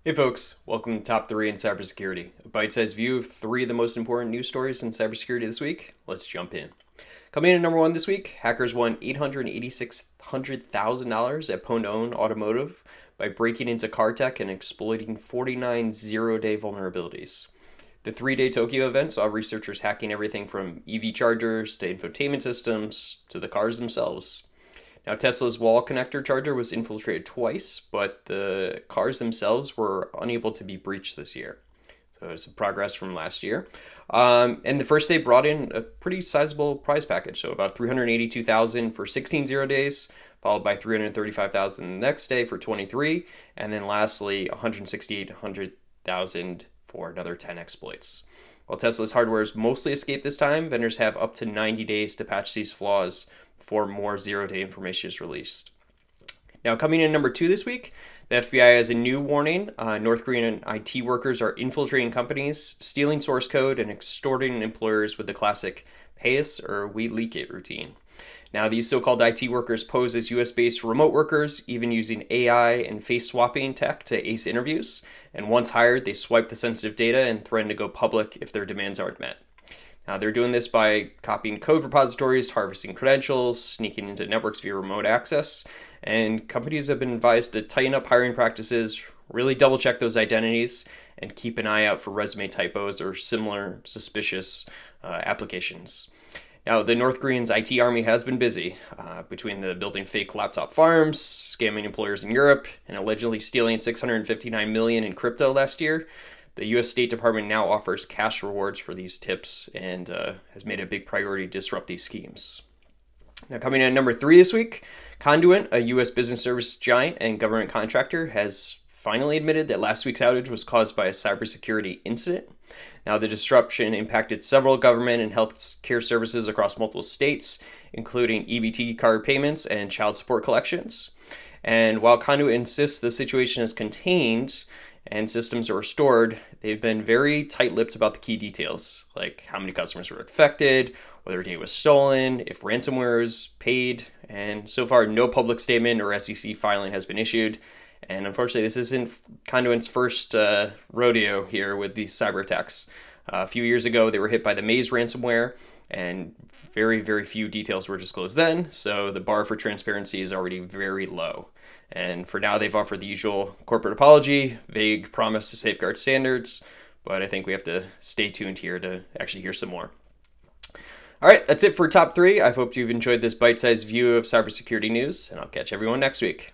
Hey folks, welcome to Top 3 in Cybersecurity, a bite-sized view of 3 of the most important news stories in cybersecurity this week. Let's jump in. Coming in at number 1 this week, hackers won $886,000 at Pwn2Own Automotive by breaking into car tech and exploiting 49 zero-day vulnerabilities. The 3-day Tokyo event saw researchers hacking everything from EV chargers to infotainment systems to the cars themselves. Now, Tesla's wall connector charger was infiltrated twice, but the cars themselves were unable to be breached this year. So it's a progress from last year. And the first day brought in a pretty sizable prize package. So about 382,000 for 16 zero days, followed by 335,000 the next day for 23. And then lastly, 168,000 for another 10 exploits. While Tesla's hardware is mostly escaped this time, vendors have up to 90 days to patch these flaws before more zero-day information is released. Now, coming in number 2 this week, the FBI has a new warning. North Korean IT workers are infiltrating companies, stealing source code, and extorting employers with the classic pay us or we leak it routine. Now, these so-called IT workers pose as US-based remote workers, even using AI and face swapping tech to ace interviews. And once hired, they swipe the sensitive data and threaten to go public if their demands aren't met. Now, they're doing this by copying code repositories, harvesting credentials, sneaking into networks via remote access, and companies have been advised to tighten up hiring practices, really double check those identities, and keep an eye out for resume typos or similar suspicious applications. Now, the North Korean's IT army has been busy between the building fake laptop farms, scamming employers in Europe, and allegedly stealing 659 million in crypto last year. The U.S. State Department now offers cash rewards for these tips and has made it a big priority to disrupt these schemes. Now, coming in at number 3 this week, Conduent, a U.S. business service giant and government contractor, has finally admitted that last week's outage was caused by a cybersecurity incident. Now, the disruption impacted several government and healthcare services across multiple states, including EBT card payments and child support collections. And while Conduent insists the situation is contained and systems are restored, they've been very tight-lipped about the key details, like how many customers were affected, whether data was stolen, if ransomware is paid, and so far no public statement or SEC filing has been issued. And unfortunately, this isn't Conduent's first rodeo here with these cyber attacks. A few years ago, they were hit by the Maze ransomware, and very, very few details were disclosed then, so the bar for transparency is already very low. And for now, they've offered the usual corporate apology, vague promise to safeguard standards, but I think we have to stay tuned here to actually hear some more. All right, that's it for Top 3. I hope you've enjoyed this bite-sized view of cybersecurity news, and I'll catch everyone next week.